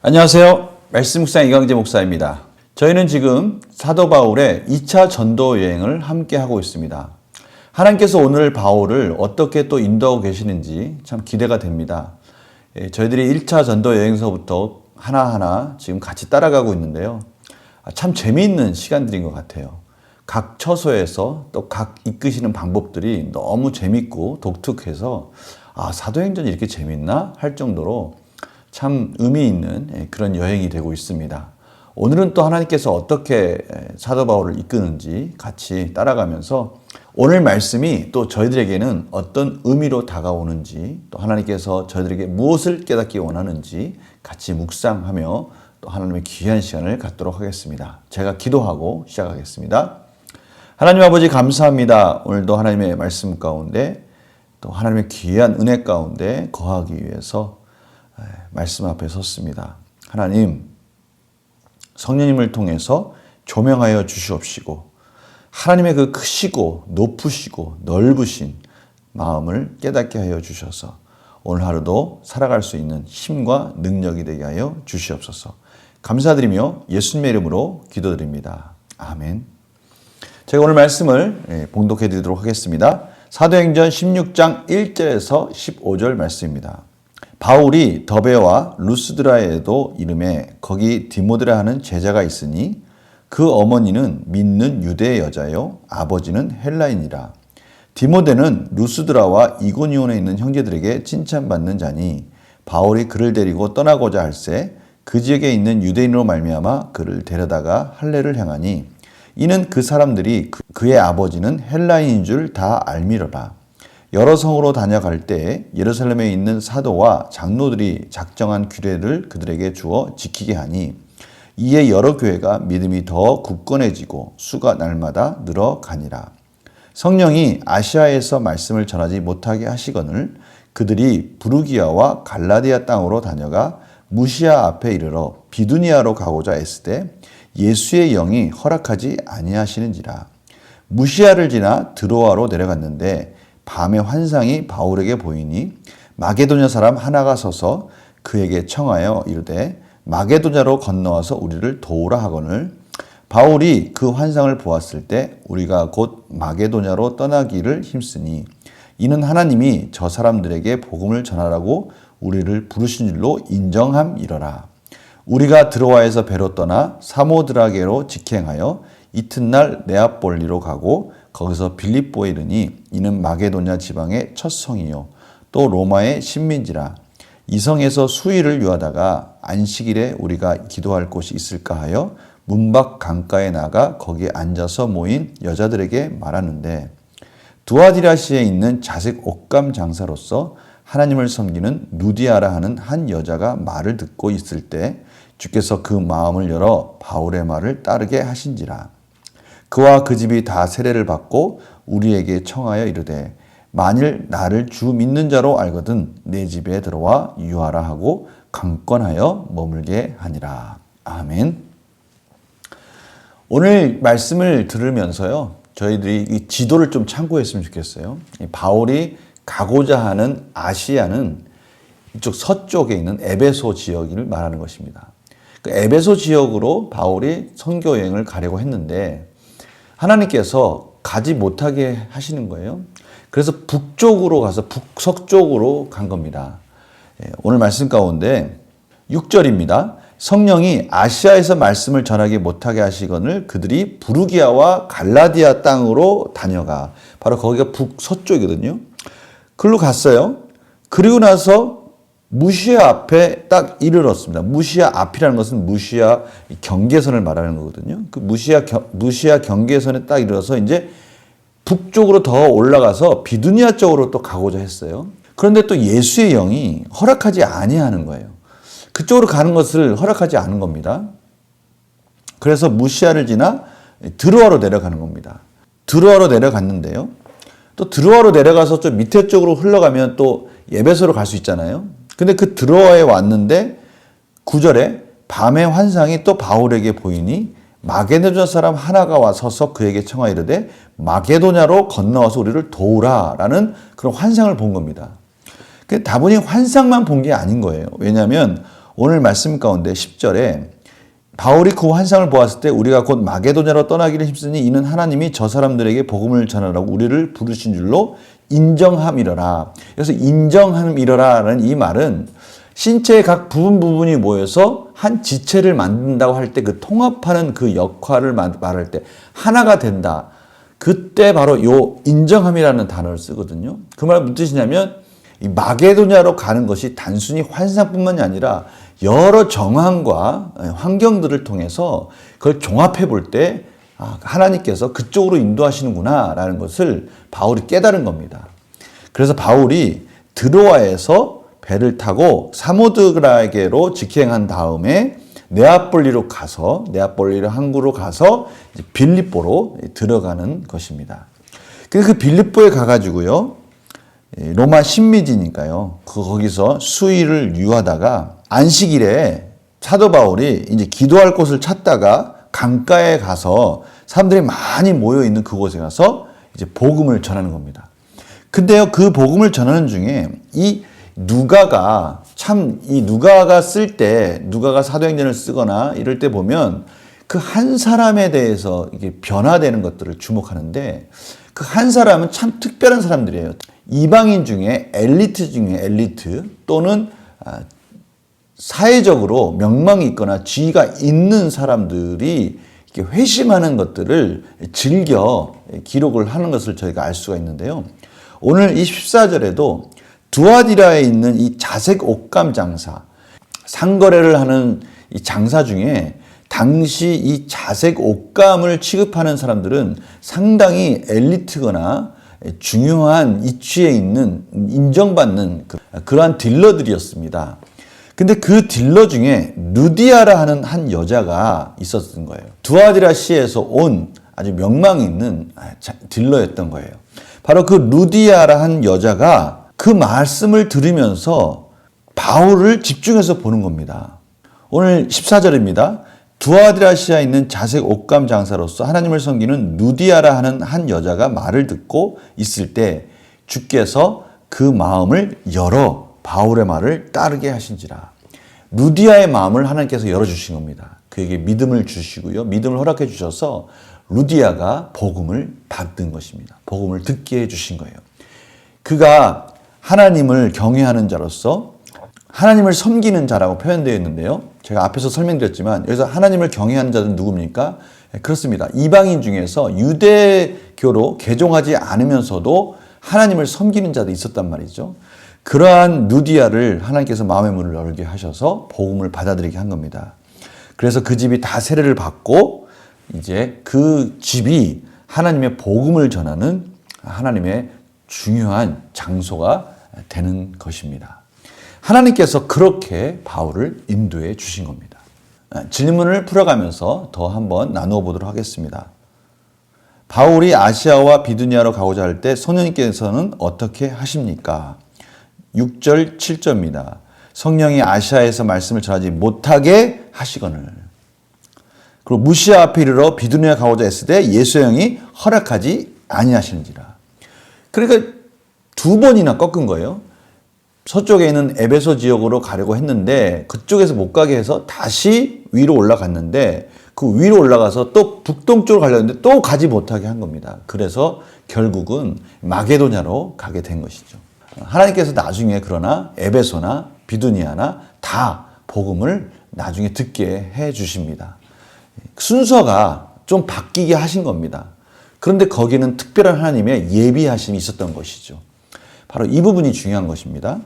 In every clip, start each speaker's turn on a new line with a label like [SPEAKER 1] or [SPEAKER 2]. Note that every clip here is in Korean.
[SPEAKER 1] 안녕하세요. 말씀 묵상 이광재 목사입니다. 저희는 지금 사도 바울의 2차 전도 여행을 함께 하고 있습니다. 하나님께서 오늘 바울을 어떻게 또 인도하고 계시는지 참 기대가 됩니다. 저희들이 1차 전도 여행서부터 하나하나 지금 같이 따라가고 있는데요. 참 재미있는 시간들인 것 같아요. 각 처소에서 또 각 이끄시는 방법들이 너무 재밌고 독특해서 사도행전이 이렇게 재밌나 할 정도로 참 의미 있는 그런 여행이 되고 있습니다. 오늘은 또 하나님께서 어떻게 사도 바울을 이끄는지 같이 따라가면서 오늘 말씀이 또 저희들에게는 어떤 의미로 다가오는지 또 하나님께서 저희들에게 무엇을 깨닫기 원하는지 같이 묵상하며 또 하나님의 귀한 시간을 갖도록 하겠습니다. 제가 기도하고 시작하겠습니다. 하나님 아버지 감사합니다. 오늘도 하나님의 말씀 가운데 또 하나님의 귀한 은혜 가운데 거하기 위해서 말씀 앞에 섰습니다. 하나님, 성령님을 통해서 조명하여 주시옵시고 하나님의 그 크시고 높으시고 넓으신 마음을 깨닫게 하여 주셔서 오늘 하루도 살아갈 수 있는 힘과 능력이 되게 하여 주시옵소서. 감사드리며 예수님의 이름으로 기도드립니다. 아멘. 제가 오늘 말씀을 봉독해 드리도록 하겠습니다. 사도행전 16장 1절에서 15절 말씀입니다. 바울이 더베와 루스드라에도 이름에 거기 디모데라 하는 제자가 있으니 그 어머니는 믿는 유대 여자요 아버지는 헬라인이라. 디모데는 루스드라와 이고니온에 있는 형제들에게 칭찬받는 자니 바울이 그를 데리고 떠나고자 할새 그 지역에 있는 유대인으로 말미암아 그를 데려다가 할례를 행하니 이는 그 사람들이 그의 아버지는 헬라인인 줄 다 알미러라. 여러 성으로 다녀갈 때 예루살렘에 있는 사도와 장로들이 작정한 규례를 그들에게 주어 지키게 하니 이에 여러 교회가 믿음이 더 굳건해지고 수가 날마다 늘어가니라. 성령이 아시아에서 말씀을 전하지 못하게 하시거늘 그들이 부르기아와 갈라디아 땅으로 다녀가 무시아 앞에 이르러 비두니아로 가고자 애쓰되 예수의 영이 허락하지 아니하시는지라. 무시아를 지나 드로아로 내려갔는데 밤에 환상이 바울에게 보이니 마게도냐 사람 하나가 서서 그에게 청하여 이르되 마게도냐로 건너와서 우리를 도우라 하거늘 바울이 그 환상을 보았을 때 우리가 곧 마게도냐로 떠나기를 힘쓰니 이는 하나님이 저 사람들에게 복음을 전하라고 우리를 부르신 줄로 인정함이러라. 우리가 드로아에서 배로 떠나 사모드라게로 직행하여 이튿날 네아폴리로 가고 거기서 빌립보에 이르니 이는 마게도냐 지방의 첫 성이요 또 로마의 식민지라. 이 성에서 수일을 유하다가 안식일에 우리가 기도할 곳이 있을까 하여 문밖 강가에 나가 거기에 앉아서 모인 여자들에게 말하는데 두아디라시에 있는 자색 옷감 장사로서 하나님을 섬기는 누디아라 하는 한 여자가 말을 듣고 있을 때 주께서 그 마음을 열어 바울의 말을 따르게 하신지라. 그와 그 집이 다 세례를 받고 우리에게 청하여 이르되 만일 나를 주 믿는 자로 알거든 내 집에 들어와 유하라 하고 강권하여 머물게 하니라. 아멘. 오늘 말씀을 들으면서요, 저희들이 이 지도를 좀 참고했으면 좋겠어요. 바울이 가고자 하는 아시아는 이쪽 서쪽에 있는 에베소 지역을 말하는 것입니다. 그 에베소 지역으로 바울이 선교 여행을 가려고 했는데 하나님께서 가지 못하게 하시는 거예요. 그래서 북쪽으로 가서 북서쪽으로 간 겁니다. 오늘 말씀 가운데 6절입니다. 성령이 아시아에서 말씀을 전하기 못하게 하시거늘 그들이 부르기아와 갈라디아 땅으로 다녀가. 바로 거기가 북서쪽이거든요. 그걸로 갔어요. 그리고 나서 무시아 앞에 딱 이르렀습니다. 무시아 앞이라는 것은 무시아 경계선을 말하는 거거든요. 그 무시아 경계선에 딱 이르러서 이제 북쪽으로 더 올라가서 비두니아 쪽으로 또 가고자 했어요. 그런데 또 예수의 영이 허락하지 아니하는 거예요. 그쪽으로 가는 것을 허락하지 않은 겁니다. 그래서 무시아를 지나 드로아로 내려가는 겁니다. 드로아로 내려갔는데요. 또 드로아로 내려가서 좀 밑에 쪽으로 흘러가면 또 에베소로 갈 수 있잖아요. 근데 그 드로아에 왔는데 9절에 밤의 환상이 또 바울에게 보이니 마게도냐 사람 하나가 와서서 그에게 청하 이르되 마게도냐로 건너와서 우리를 도우라라는 그런 환상을 본 겁니다. 다분히 환상만 본 게 아닌 거예요. 왜냐하면 오늘 말씀 가운데 10절에 바울이 그 환상을 보았을 때 우리가 곧 마게도냐로 떠나기를 힘쓰니 이는 하나님이 저 사람들에게 복음을 전하라고 우리를 부르신 줄로 인정함이러라. 그래서 인정함이러라라는 이 말은 신체의 각 부분이 모여서 한 지체를 만든다고 할 때 그 통합하는 그 역할을 말할 때 하나가 된다. 그때 바로 요 인정함이라는 단어를 쓰거든요. 그 말은 무슨 뜻이냐면 이 마게도냐로 가는 것이 단순히 환상뿐만이 아니라 여러 정황과 환경들을 통해서 그걸 종합해 볼 때 하나님께서 그쪽으로 인도하시는구나 라는 것을 바울이 깨달은 겁니다. 그래서 바울이 드로아에서 배를 타고 사모드라게로 직행한 다음에 네아폴리로 항구로 가서 빌립보로 들어가는 것입니다. 그 빌립보에 가가지고요, 로마 식민지니까요, 거기서 수일을 유하다가 안식일에 사도 바울이 이제 기도할 곳을 찾다가 강가에 가서 사람들이 많이 모여 있는 그곳에 가서 이제 복음을 전하는 겁니다. 근데요, 그 복음을 전하는 중에 이 누가가 쓸 때, 누가가 사도행전을 쓰거나 이럴 때 보면 그 한 사람에 대해서 이게 변화되는 것들을 주목하는데 그 한 사람은 참 특별한 사람들이에요. 이방인 중에 엘리트 또는 사회적으로 명망이 있거나 지위가 있는 사람들이 이렇게 회심하는 것들을 즐겨 기록을 하는 것을 저희가 알 수가 있는데요. 오늘 이 14절에도 두아디라에 있는 이 자색 옷감 장사, 상거래를 하는 이 장사 중에 당시 이 자색 옷감을 취급하는 사람들은 상당히 엘리트거나 중요한 이치에 있는 인정받는 그러한 딜러들이었습니다. 근데 그 딜러 중에 루디아라 하는 한 여자가 있었던 거예요. 두아디라 시에서 온 아주 명망이 있는 딜러였던 거예요. 바로 그 루디아라 한 여자가 그 말씀을 들으면서 바울을 집중해서 보는 겁니다. 오늘 14절입니다. 두아디라시아에 있는 자색 옷감 장사로서 하나님을 섬기는 루디아라 하는 한 여자가 말을 듣고 있을 때 주께서 그 마음을 열어 바울의 말을 따르게 하신지라. 루디아의 마음을 하나님께서 열어주신 겁니다. 그에게 믿음을 주시고요. 믿음을 허락해 주셔서 루디아가 복음을 받는 것입니다. 복음을 듣게 해주신 거예요. 그가 하나님을 경외하는 자로서 하나님을 섬기는 자라고 표현되어 있는데요. 제가 앞에서 설명드렸지만 여기서 하나님을 경외하는 자들은 누굽니까? 그렇습니다. 이방인 중에서 유대교로 개종하지 않으면서도 하나님을 섬기는 자도 있었단 말이죠. 그러한 루디아를 하나님께서 마음의 문을 열게 하셔서 복음을 받아들이게 한 겁니다. 그래서 그 집이 다 세례를 받고 이제 그 집이 하나님의 복음을 전하는 하나님의 중요한 장소가 되는 것입니다. 하나님께서 그렇게 바울을 인도해 주신 겁니다. 질문을 풀어가면서 더 한번 나누어 보도록 하겠습니다. 바울이 아시아와 비두니아로 가고자 할 때 성령님께서는 어떻게 하십니까? 6절, 7절입니다. 성령이 아시아에서 말씀을 전하지 못하게 하시거늘. 그리고 무시아 앞에 이르러 비두니아 가고자 했을 때 예수의 영이 허락하지 아니하시는지라. 그러니까 두 번이나 꺾은 거예요. 서쪽에 있는 에베소 지역으로 가려고 했는데 그쪽에서 못 가게 해서 다시 위로 올라갔는데 그 위로 올라가서 또 북동쪽으로 가려고 했는데 또 가지 못하게 한 겁니다. 그래서 결국은 마게도냐로 가게 된 것이죠. 하나님께서 나중에 그러나 에베소나 비두니아나 다 복음을 나중에 듣게 해 주십니다. 순서가 좀 바뀌게 하신 겁니다. 그런데 거기는 특별한 하나님의 예비하심이 있었던 것이죠. 바로 이 부분이 중요한 것입니다.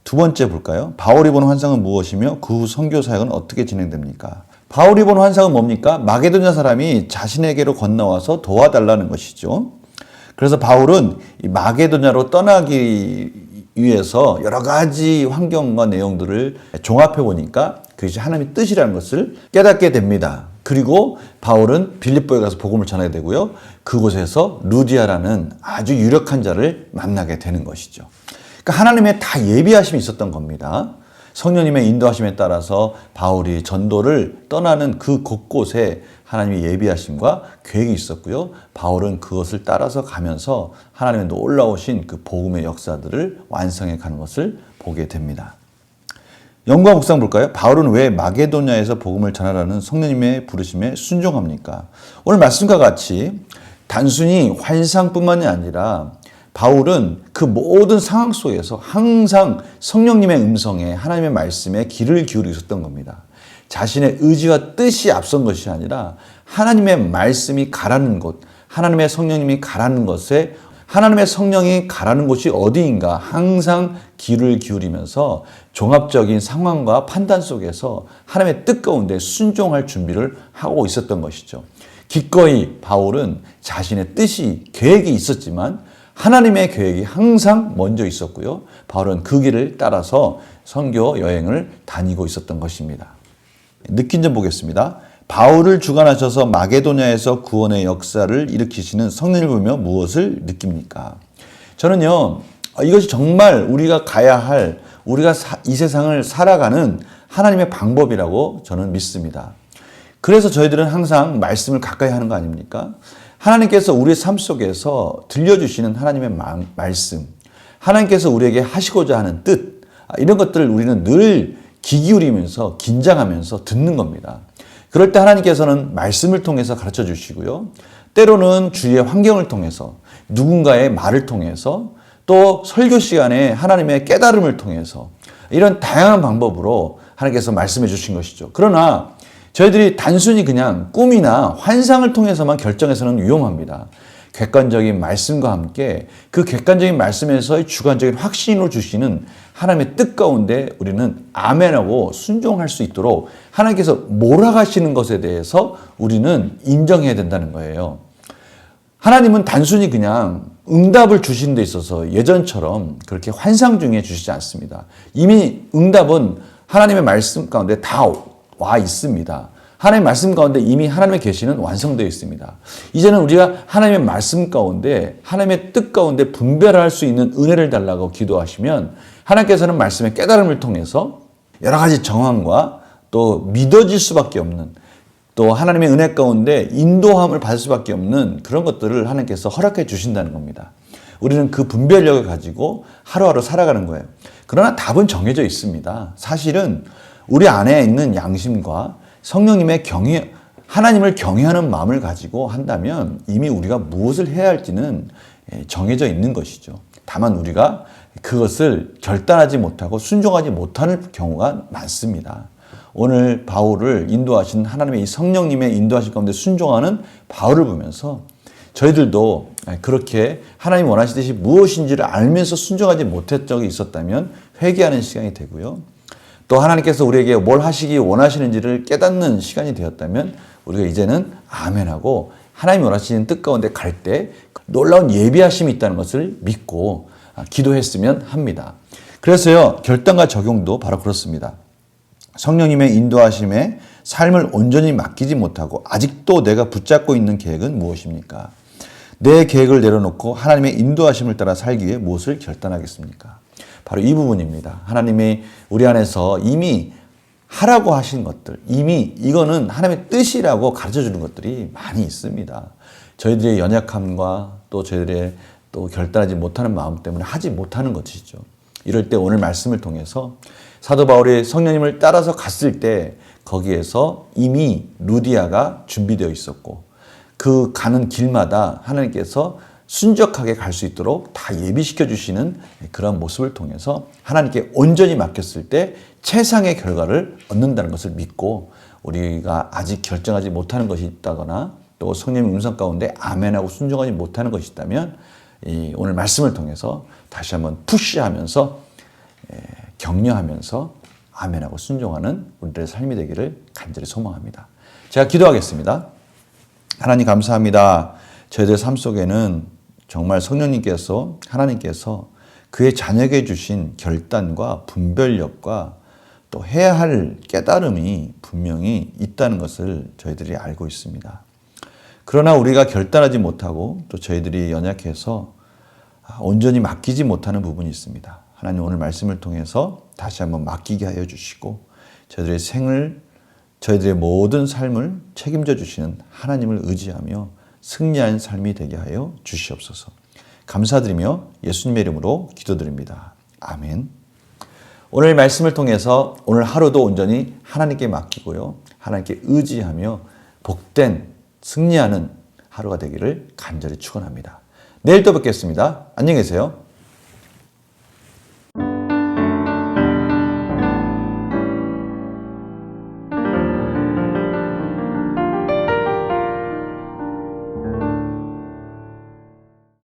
[SPEAKER 1] 두 번째 볼까요? 바울이 본 환상은 무엇이며 그 후 선교 사역은 어떻게 진행됩니까? 바울이 본 환상은 뭡니까? 마게도냐 사람이 자신에게로 건너와서 도와달라는 것이죠. 그래서 바울은 이 마게도냐로 떠나기 위해서 여러 가지 환경과 내용들을 종합해 보니까 그것이 하나님의 뜻이라는 것을 깨닫게 됩니다. 그리고 바울은 빌립보에 가서 복음을 전하게 되고요. 그곳에서 루디아라는 아주 유력한 자를 만나게 되는 것이죠. 그러니까 하나님의 다 예비하심이 있었던 겁니다. 성령님의 인도하심에 따라서 바울이 전도를 떠나는 그 곳곳에 하나님의 예비하심과 계획이 있었고요. 바울은 그것을 따라서 가면서 하나님의 놀라우신 그 복음의 역사들을 완성해 가는 것을 보게 됩니다. 영과 묵상 볼까요? 바울은 왜 마게도냐에서 복음을 전하라는 성령님의 부르심에 순종합니까? 오늘 말씀과 같이 단순히 환상뿐만이 아니라 바울은 그 모든 상황 속에서 항상 성령님의 음성에 하나님의 말씀에 귀를 기울이고 있었던 겁니다. 자신의 의지와 뜻이 앞선 것이 아니라 하나님의 말씀이 가라는 곳, 하나님의 성령님이 가라는 것에 하나님의 성령이 가라는 곳이 어디인가 항상 귀를 기울이면서 종합적인 상황과 판단 속에서 하나님의 뜻 가운데 순종할 준비를 하고 있었던 것이죠. 기꺼이 바울은 자신의 뜻이, 계획이 있었지만 하나님의 계획이 항상 먼저 있었고요. 바울은 그 길을 따라서 선교 여행을 다니고 있었던 것입니다. 느낀 점 보겠습니다. 바울을 주관하셔서 마게도냐에서 구원의 역사를 일으키시는 성령을 보며 무엇을 느낍니까? 저는요, 이것이 정말 우리가 가야 할, 우리가 이 세상을 살아가는 하나님의 방법이라고 저는 믿습니다. 그래서 저희들은 항상 말씀을 가까이 하는 거 아닙니까? 하나님께서 우리의 삶 속에서 들려주시는 하나님의 말씀, 하나님께서 우리에게 하시고자 하는 뜻, 이런 것들을 우리는 늘 귀 기울이면서 긴장하면서 듣는 겁니다. 그럴 때 하나님께서는 말씀을 통해서 가르쳐 주시고요. 때로는 주위의 환경을 통해서, 누군가의 말을 통해서, 또 설교 시간에 하나님의 깨달음을 통해서 이런 다양한 방법으로 하나님께서 말씀해 주신 것이죠. 그러나 저희들이 단순히 그냥 꿈이나 환상을 통해서만 결정해서는 위험합니다. 객관적인 말씀과 함께 그 객관적인 말씀에서의 주관적인 확신으로 주시는 하나님의 뜻 가운데 우리는 아멘하고 순종할 수 있도록 하나님께서 몰아가시는 것에 대해서 우리는 인정해야 된다는 거예요. 하나님은 단순히 그냥 응답을 주시는 데 있어서 예전처럼 그렇게 환상 중에 주시지 않습니다. 이미 응답은 하나님의 말씀 가운데 다 와 있습니다. 하나님의 말씀 가운데 이미 하나님의 계시는 완성되어 있습니다. 이제는 우리가 하나님의 말씀 가운데 하나님의 뜻 가운데 분별할 수 있는 은혜를 달라고 기도하시면 하나님께서는 말씀의 깨달음을 통해서 여러 가지 정황과 또 믿어질 수밖에 없는 또 하나님의 은혜 가운데 인도함을 받을 수밖에 없는 그런 것들을 하나님께서 허락해 주신다는 겁니다. 우리는 그 분별력을 가지고 하루하루 살아가는 거예요. 그러나 답은 정해져 있습니다. 사실은 우리 안에 있는 양심과 성령님의 하나님을 경외하는 마음을 가지고 한다면 이미 우리가 무엇을 해야 할지는 정해져 있는 것이죠. 다만 우리가 그것을 결단하지 못하고 순종하지 못하는 경우가 많습니다. 오늘 바울을 인도하신 하나님의 이 성령님의 인도하신 가운데 순종하는 바울을 보면서 저희들도 그렇게 하나님 원하시듯이 무엇인지를 알면서 순종하지 못했던 적이 있었다면 회개하는 시간이 되고요. 또 하나님께서 우리에게 뭘 하시기 원하시는지를 깨닫는 시간이 되었다면 우리가 이제는 아멘하고 하나님이 원하시는 뜻 가운데 갈 때 놀라운 예비하심이 있다는 것을 믿고 기도했으면 합니다. 그래서요, 결단과 적용도 바로 그렇습니다. 성령님의 인도하심에 삶을 온전히 맡기지 못하고 아직도 내가 붙잡고 있는 계획은 무엇입니까? 내 계획을 내려놓고 하나님의 인도하심을 따라 살기 위해 무엇을 결단하겠습니까? 바로 이 부분입니다. 하나님이 우리 안에서 이미 하라고 하신 것들, 이미 이거는 하나님의 뜻이라고 가르쳐 주는 것들이 많이 있습니다. 저희들의 연약함과 또 저희들의 또 결단하지 못하는 마음 때문에 하지 못하는 것이죠. 이럴 때 오늘 말씀을 통해서 사도 바울이 성령님을 따라서 갔을 때 거기에서 이미 루디아가 준비되어 있었고 그 가는 길마다 하나님께서 순적하게 갈 수 있도록 다 예비시켜 주시는 그런 모습을 통해서 하나님께 온전히 맡겼을 때 최상의 결과를 얻는다는 것을 믿고 우리가 아직 결정하지 못하는 것이 있다거나 또 성령의 음성 가운데 아멘하고 순종하지 못하는 것이 있다면 오늘 말씀을 통해서 다시 한번 푸시하면서 격려하면서 아멘하고 순종하는 우리들의 삶이 되기를 간절히 소망합니다. 제가 기도하겠습니다. 하나님 감사합니다. 저희들 삶 속에는 정말 성령님께서 하나님께서 그의 자녀에게 주신 결단과 분별력과 또 해야 할 깨달음이 분명히 있다는 것을 저희들이 알고 있습니다. 그러나 우리가 결단하지 못하고 또 저희들이 연약해서 온전히 맡기지 못하는 부분이 있습니다. 하나님 오늘 말씀을 통해서 다시 한번 맡기게 하여 주시고 저희들의 생을 저희들의 모든 삶을 책임져 주시는 하나님을 의지하며 승리한 삶이 되게 하여 주시옵소서. 감사드리며 예수님의 이름으로 기도드립니다. 아멘. 오늘 말씀을 통해서 오늘 하루도 온전히 하나님께 맡기고요. 하나님께 의지하며 복된 승리하는 하루가 되기를 간절히 축원합니다. 내일 또 뵙겠습니다. 안녕히 계세요.